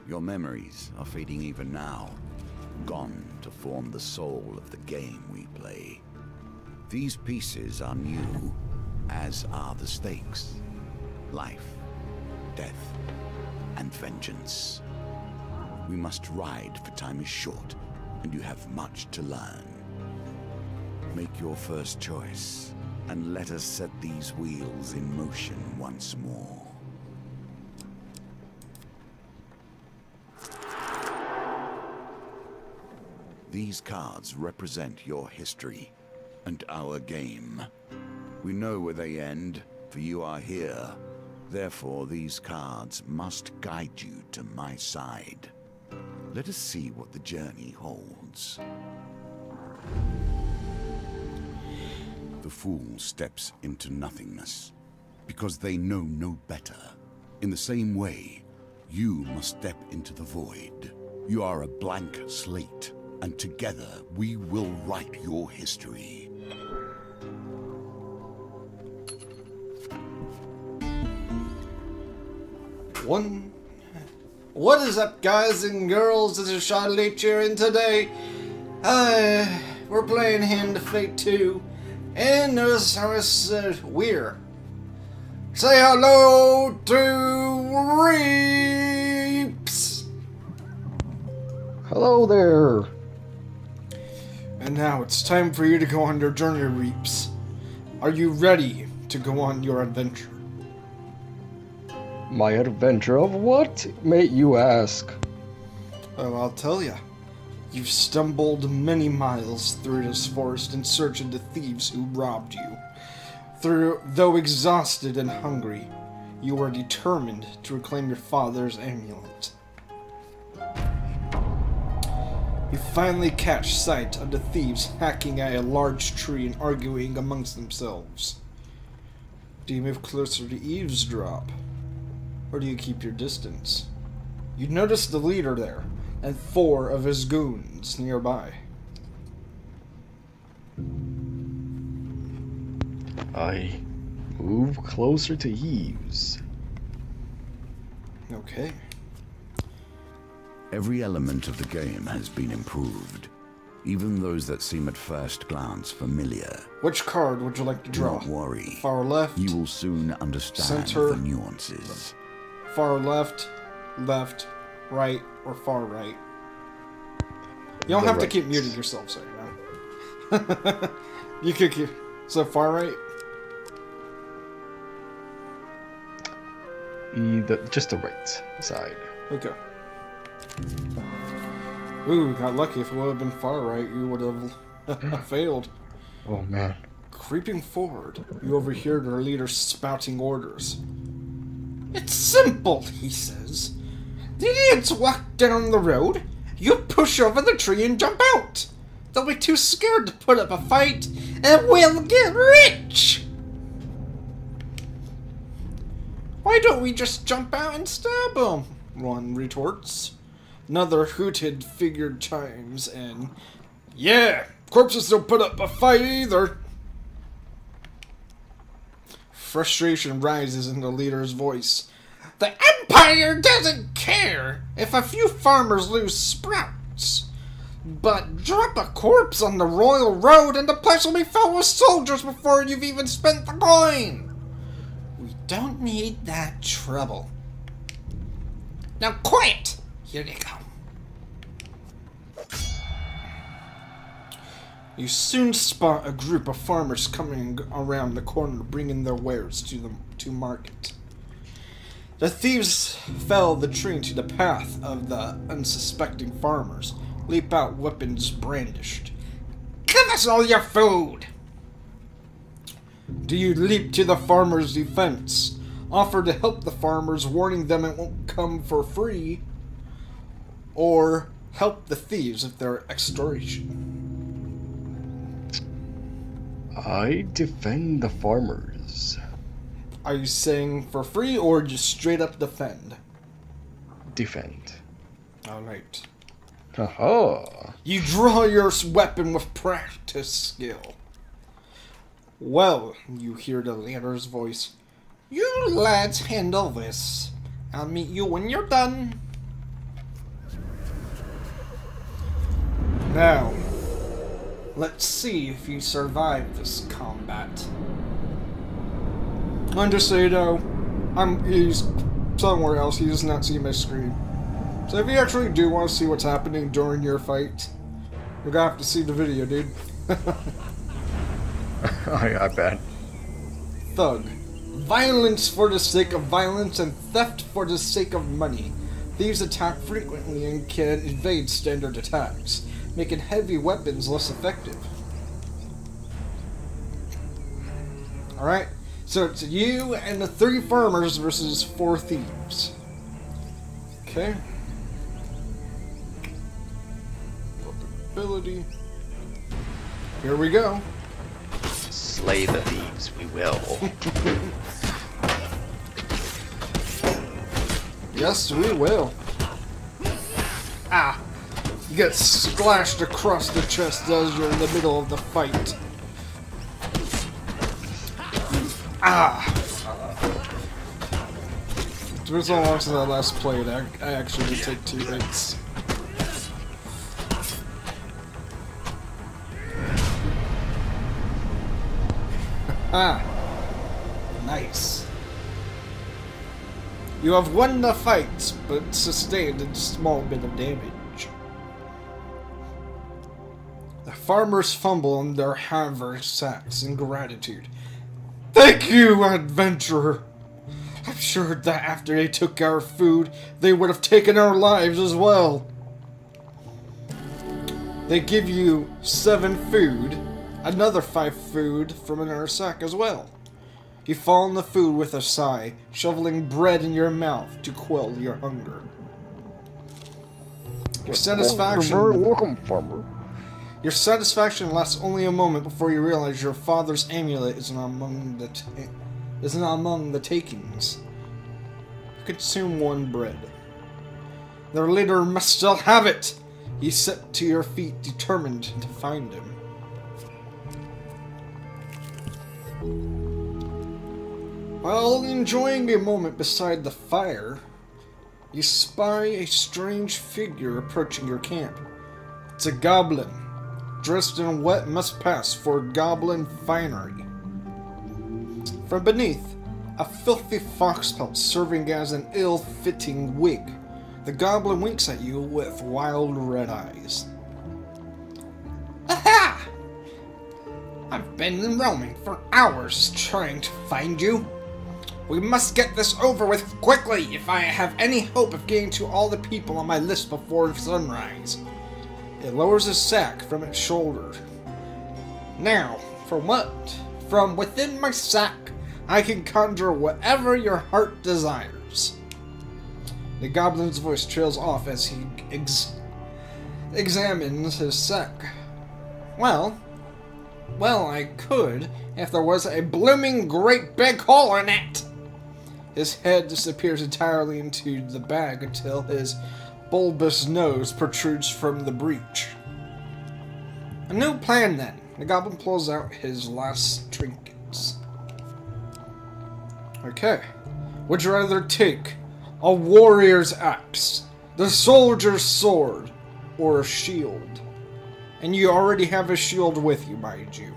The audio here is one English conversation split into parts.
Your memories are fading even now, gone to form the soul of the game we play. These pieces are new, as are the stakes. Life, death, and vengeance. We must ride, for time is short, and you have much to learn. Make your first choice, and let us set these wheels in motion once more. These cards represent your history, and our game. We know where they end, for you are here. Therefore, these cards must guide you to my side. Let us see what the journey holds. The fool steps into nothingness, because they know no better. In the same way, you must step into the void. You are a blank slate, and together we will write your history. What is up, guys and girls? This is Sean Leach here, and today we're playing Hand of Fate 2, and we're say hello to Reaps. Hello there. And now it's time for you to go on your journey, Reaps. Are you ready to go on your adventure? My adventure of what, may you ask? Well, I'll tell ya. You've stumbled many miles through this forest in search of the thieves who robbed you. Though exhausted and hungry, you are determined to reclaim your father's amulet. You finally catch sight of the thieves hacking at a large tree and arguing amongst themselves. Do you move closer to eavesdrop? Or do you keep your distance? You notice the leader there, and 4 of his goons nearby. I move closer to Eves. Okay. Every element of the game has been improved, even those that seem at first glance familiar. Which card would you like to Do draw? not worry. Far left? You will soon understand Center. the nuances. Far left, left, right, or far right? You don't have to keep muting yourself, so you know. You could keep... So far right? Just the right side. Okay. Ooh, got lucky. If it would have been far right, you would have failed. Oh man. Creeping forward, you overhear their leader spouting orders. It's simple, he says. The idiots walk down the road, you push over the tree and jump out. They'll be too scared to put up a fight, and we'll get rich! Why don't we just jump out and stab them? One retorts. Another hooted figure chimes in. Yeah, corpses don't put up a fight either. Frustration rises in the leader's voice. The Empire doesn't care if a few farmers lose sprouts. But drop a corpse on the royal road and the place will be filled with soldiers before you've even spent the coin. We don't need that trouble. Now quiet! Here they come. You soon spot a group of farmers coming around the corner, bringing their wares to market. The thieves fell the tree into the path of the unsuspecting farmers, leap out, weapons brandished. Give us all your food! Do you leap to the farmers' defense, offer to help the farmers, warning them it won't come for free, or help the thieves with their extortion? I defend the farmers. Are you saying for free or just straight up defend? Defend. Alright. Haha. You draw your weapon with practice skill. Well, you hear the leader's voice. You lads handle this. I'll meet you when you're done. Now, let's see if you survive this combat. And just so you know, he's somewhere else. He does not see my screen. So if you actually do want to see what's happening during your fight, you're gonna have to see the video, dude. I bet. Thug. Violence for the sake of violence and theft for the sake of money. Thieves attack frequently and can evade standard attacks, making heavy weapons less effective. Alright, so it's you and the 3 farmers versus 4 thieves. Okay. Ability. Here we go. Slay the thieves, we will. Yes, we will. Ah! You get splashed across the chest as you're in the middle of the fight. Ah! It's been so long since I last played, I actually did take 2 hits. Ah! Nice. You have won the fight, but sustained a small bit of damage. The farmers fumble in their haversacks in gratitude. Thank you, adventurer! I'm sure that after they took our food, they would have taken our lives as well. They give you 7 food, another 5 food from another sack as well. You fall on the food with a sigh, shoveling bread in your mouth to quell your hunger. Your satisfaction... You're very welcome, farmer. Your satisfaction lasts only a moment before you realize your father's amulet isn't among the takings. Consume 1 bread. Their leader must still have it! You set to your feet, determined to find him. While enjoying a moment beside the fire, you spy a strange figure approaching your camp. It's a goblin, dressed in what must pass for goblin finery. From beneath, a filthy fox pelt serving as an ill-fitting wig. The goblin winks at you with wild red eyes. Aha! I've been roaming for hours trying to find you. We must get this over with quickly if I have any hope of getting to all the people on my list before sunrise. It lowers a sack from its shoulder. Now, for what? From within my sack, I can conjure whatever your heart desires. The goblin's voice trails off as he examines his sack. Well, I could if there was a blooming great big hole in it. His head disappears entirely into the bag until his bulbous nose protrudes from the breach. A new plan then. The goblin pulls out his last trinkets. Okay. Would you rather take a warrior's axe, the soldier's sword, or a shield? And you already have a shield with you, mind you.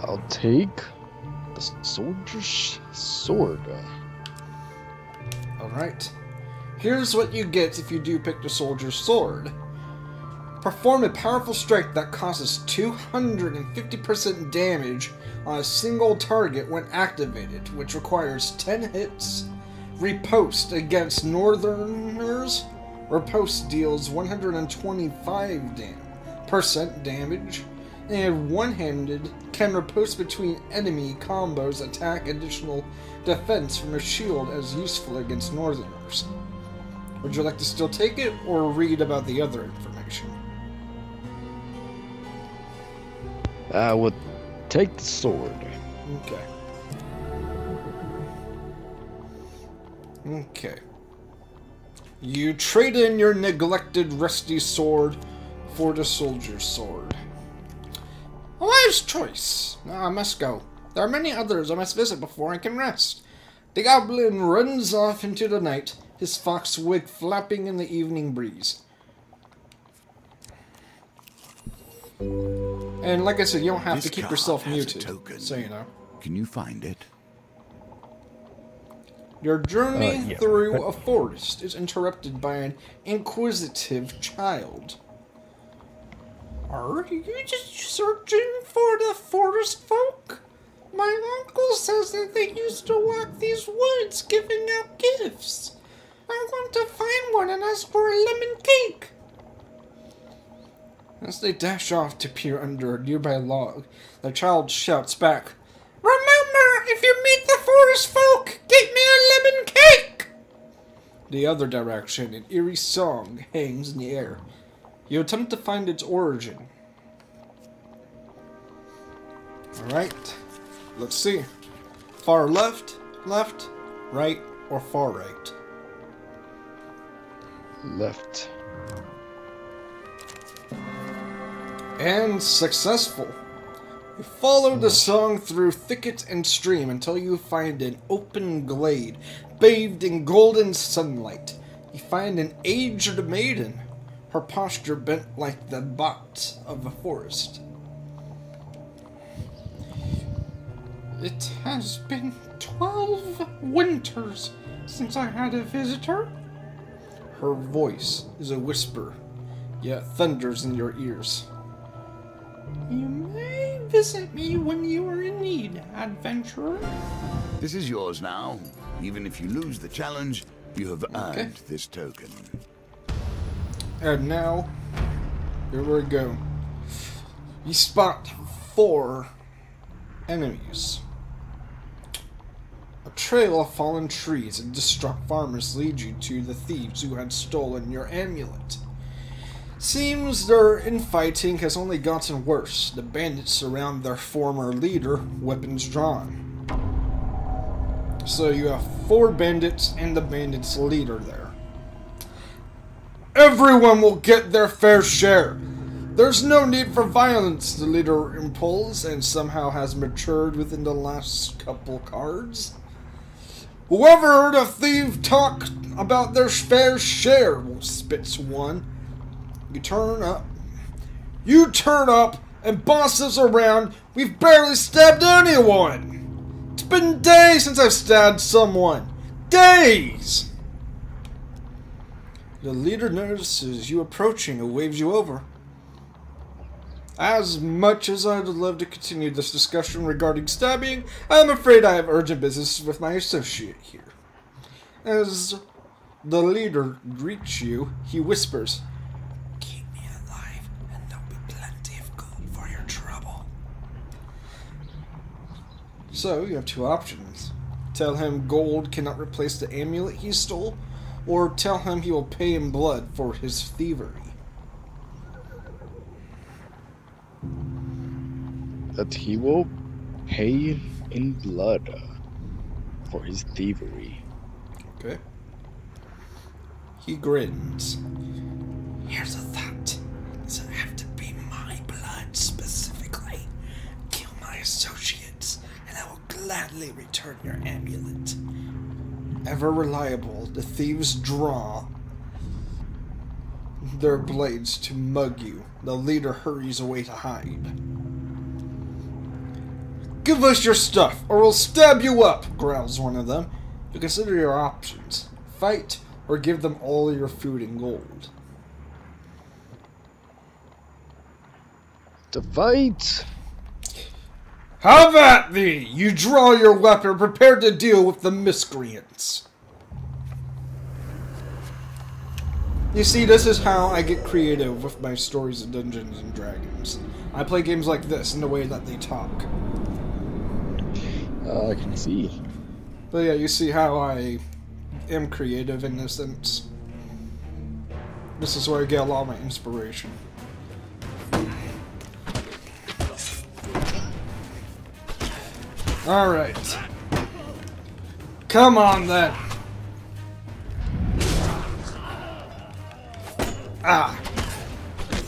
I'll take the soldier's sword. Alright. Here's what you get if you do pick the soldier's sword. Perform a powerful strike that causes 250% damage on a single target when activated, which requires 10 hits. Riposte against northerners. Riposte deals 125% damage. And one-handed can riposte between enemy combos, attack additional defense from a shield as useful against northerners. Would you like to still take it, or read about the other information? I would take the sword. Okay. Okay. You trade in your neglected rusty sword for the soldier's sword. A wise choice. Now I must go. There are many others I must visit before I can rest. The goblin runs off into the night, his fox wig flapping in the evening breeze. And like I said, you don't have to keep yourself muted, so you know. Can you find it? Your journey Yeah. through a forest is interrupted by an inquisitive child. Are you just searching for the forest folk? My uncle says that they used to walk these woods giving out gifts. I want to find one and ask for a lemon cake. As they dash off to peer under a nearby log, the child shouts back, "Remember, if you meet the forest folk, get me a lemon cake!" The other direction, an eerie song hangs in the air. You attempt to find its origin. Alright, let's see. Far left, left, right, or far right? Left. And successful. You follow the song through thicket and stream until you find an open glade, bathed in golden sunlight. You find an aged maiden, her posture bent like the boughs of a forest. It has been 12 winters since I had a visitor. Her voice is a whisper, yet thunders in your ears. You may visit me when you are in need, adventurer. This is yours now. Even if you lose the challenge, you have earned this token. And now, here we go. You spot 4 enemies. A trail of fallen trees and distraught farmers lead you to the thieves who had stolen your amulet. Seems their infighting has only gotten worse. The bandits surround their former leader, weapons drawn. So you have 4 bandits and the bandits' leader there. Everyone will get their fair share. There's no need for violence, the leader impulse, and somehow has matured within the last couple cards. Whoever heard a thief talk about their fair share, spits one. You turn up, and bosses around, we've barely stabbed anyone! It's been days since I've stabbed someone! Days! The leader notices you approaching and waves you over. As much as I'd love to continue this discussion regarding stabbing, I'm afraid I have urgent business with my associate here. As the leader greets you, he whispers, "Keep me alive, and there'll be plenty of gold for your trouble." So, you have 2 options. Tell him gold cannot replace the amulet he stole, or tell him he will pay in blood for his thievery. That he will pay in blood for his thievery. Okay. He grins. Here's a thought. Does it have to be my blood specifically? Kill my associates, and I will gladly return your amulet. Ever reliable, the thieves draw their blades to mug you. The leader hurries away to hide. "Give us your stuff, or we'll stab you up," growls one of them. You consider your options. Fight, or give them all your food and gold. To fight! Have at thee! You draw your weapon, prepared to deal with the miscreants. You see, this is how I get creative with my stories of Dungeons and Dragons. I play games like this in the way that they talk. I can see. But yeah, you see how I am creative in this sense. This is where I get a lot of my inspiration. Alright. Come on then. Ah.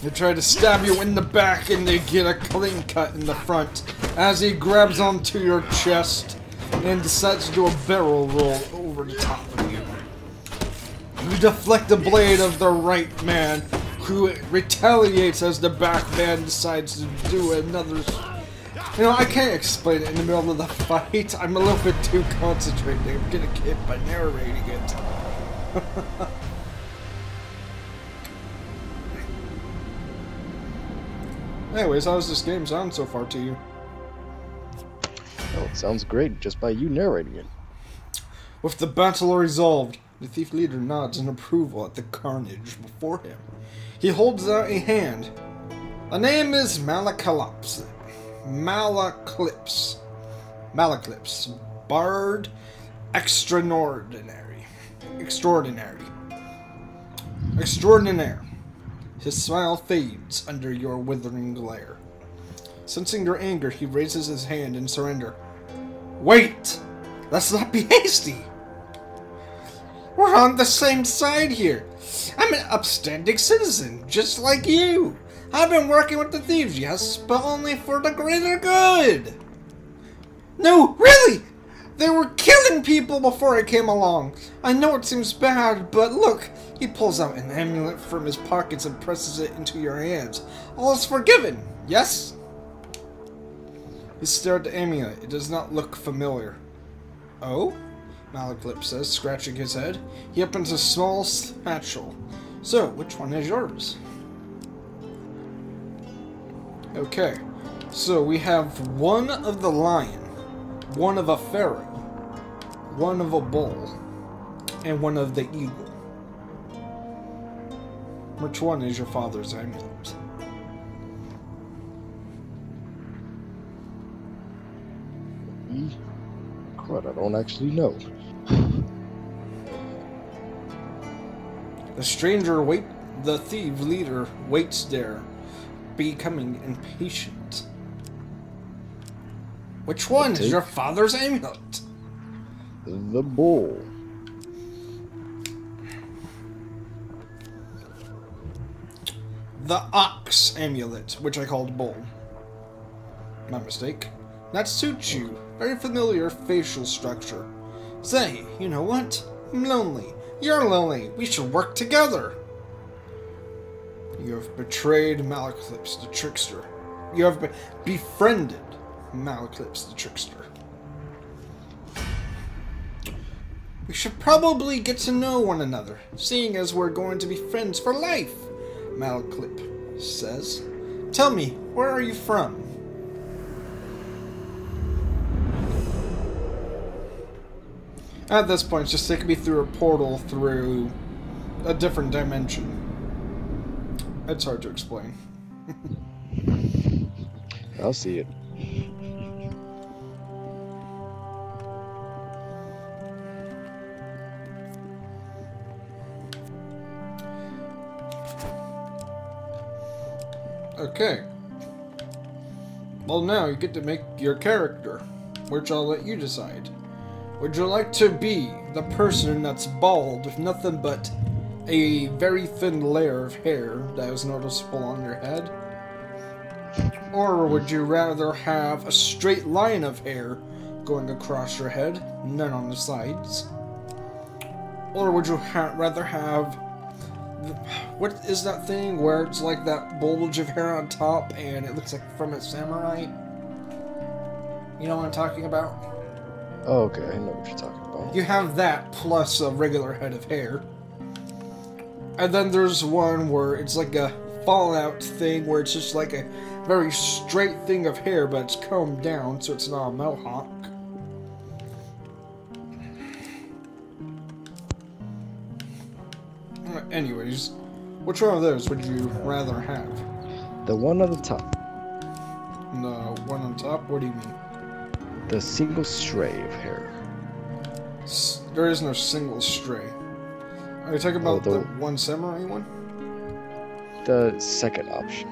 They try to stab you in the back and they get a clean cut in the front as he grabs onto your chest and decides to do a barrel roll over the top of you. You deflect the blade of the right man, who retaliates as the back man decides to do another... You know, I can't explain it in the middle of the fight. I'm a little bit too concentrated. I'm getting hit by narrating it. Anyways, how's this game sound so far to you? Oh, it sounds great just by you narrating it. With the battle resolved, the thief leader nods in approval at the carnage before him. He holds out a hand. The name is Malaclips. Bard Extraordinary. Extraordinaire. His smile fades under your withering glare. Sensing your anger, he raises his hand in surrender. Wait! Let's not be hasty! We're on the same side here. I'm an upstanding citizen, just like you. I've been working with the thieves, yes, but only for the greater good. No, really! They were killing people before I came along. I know it seems bad, but look. He pulls out an amulet from his pockets and presses it into your hands. All is forgiven, yes? You stare at the amulet. It does not look familiar. Oh? Malaclips says, scratching his head. He opens a small satchel. So, which one is yours? Okay. So, we have one of the lion, one of a pharaoh, one of a bull, and one of the eagle. Which one is your father's amulet? Crud, I don't actually know. The thief leader waits there, becoming impatient. Which one is your father's amulet? The bull. The ox amulet, which I called bull. My mistake. That suits you. Very familiar facial structure. Say, you know what? I'm lonely. You're lonely. We should work together. You have betrayed Malaclips the trickster. You have befriended Malaclips the trickster. We should probably get to know one another, seeing as we're going to be friends for life, Malaclip says. Tell me, where are you from? At this point, just take me through a portal through a different dimension. It's hard to explain. I'll see it. Okay. Well, now you get to make your character, which I'll let you decide. Would you like to be the person that's bald with nothing but a very thin layer of hair that is noticeable on your head? Or would you rather have a straight line of hair going across your head, none on the sides? Or would you rather have... What is that thing where it's like that bulge of hair on top and it looks like from a samurai? You know what I'm talking about? Oh, okay, I know what you're talking about. You have that plus a regular head of hair. And then there's one where it's like a fallout thing where it's just like a very straight thing of hair, but it's combed down, so it's not a mohawk. Anyways, which one of those would you rather have? The one on the top. The one on top? What do you mean? The single stray of hair. There is no single stray. Are you talking about the one samurai one? The second option.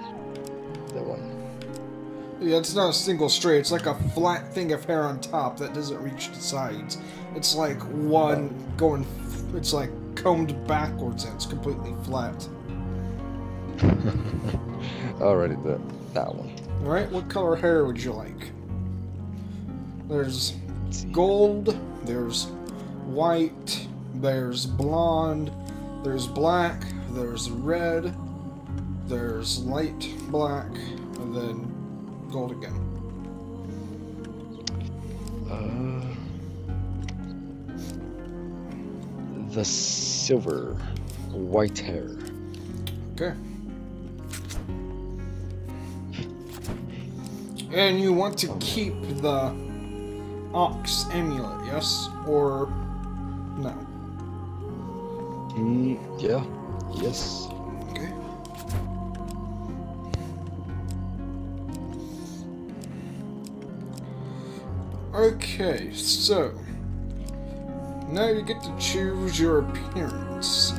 That one. Yeah, it's not a single stray. It's like a flat thing of hair on top that doesn't reach the sides. It's like one going... It's like combed backwards and it's completely flat. Alrighty, that one. Alright, what color hair would you like? There's see. gold, there's white, there's blonde, there's black, there's red, there's light black, and then gold again. The silver, white hair. Okay. And you want to keep the ox amulet, yes? Or no? Yeah. Yes. Okay. Okay, so now you get to choose your appearance,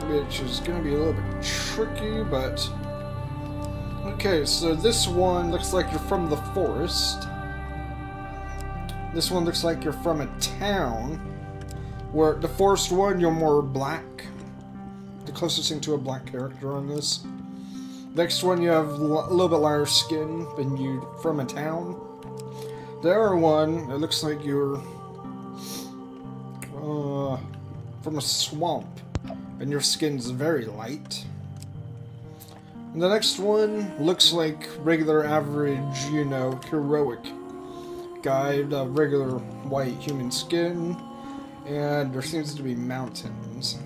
which is going to be a little bit tricky, but okay, so this one looks like you're from the forest. This one looks like you're from a town, where the forest one, you're more black. The closest thing to a black character on this. Next one, you have a little bit lighter skin than you from a town. The other one, it looks like you're from a swamp, and your skin's very light. And the next one looks like regular, average, you know, heroic guy, the regular white human skin, and there seems to be mountains.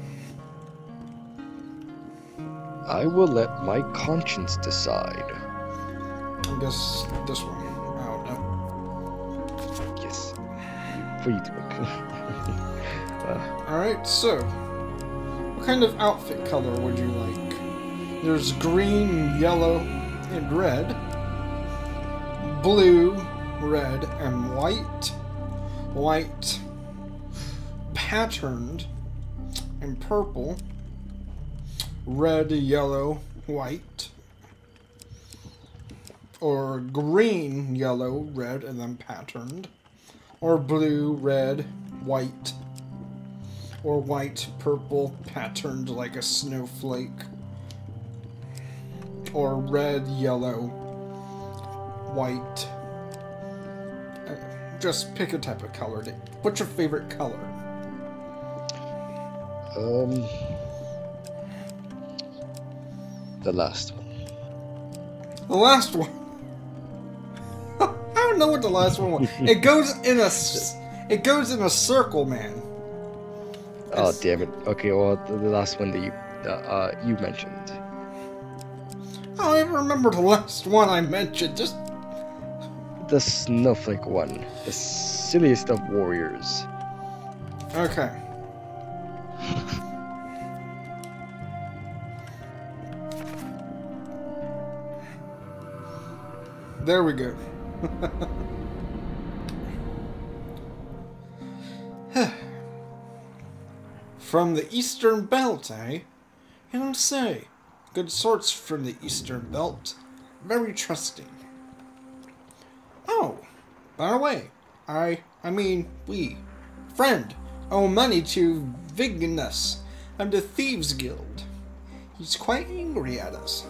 I will let my conscience decide. I guess this one. I don't know. Yes. For you to make. Alright, so what kind of outfit color would you like? There's green, yellow, and red. Blue, red, and white. White, patterned, and purple. Red, yellow, white. Or green, yellow, red, and then patterned. Or blue, red, white. Or white, purple, patterned like a snowflake. Or red, yellow, white. Just pick a type of color. What's your favorite color? The last one. The last one. I don't know what the last one was. It goes in a circle, man. Oh, damn it. Okay, well, the last one that you mentioned. I don't even remember the last one I mentioned. Just The snowflake one. The silliest of warriors. okay. There we go. From the Eastern Belt, eh? You don't say. Good sorts from the Eastern Belt. Very trusting. Oh, by the way, I mean, we, friend, owe money to Vignus of the Thieves Guild. He's quite angry at us.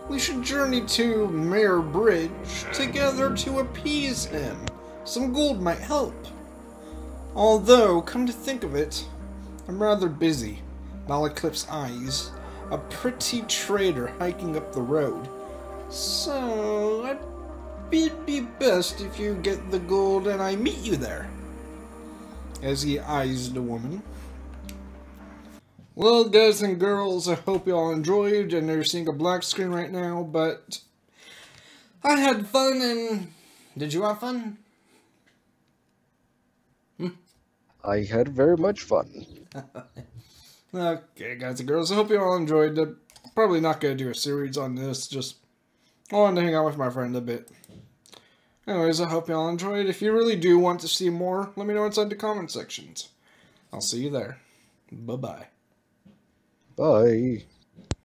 We should journey to Mare Bridge together to appease him. Some gold might help. Although, come to think of it, I'm rather busy. Malaclip's eyes, a pretty trader hiking up the road. So, it'd be best if you get the gold and I meet you there. As he eyes the woman. Well, guys and girls, I hope you all enjoyed. I know you're seeing a black screen right now, but I had fun, and did you have fun? I had very much fun. Okay, guys and girls, I hope you all enjoyed it. Probably not going to do a series on this, just wanted to hang out with my friend a bit. Anyways, I hope you all enjoyed. If you really do want to see more, let me know inside the comment sections. I'll see you there. Bye-bye. Bye.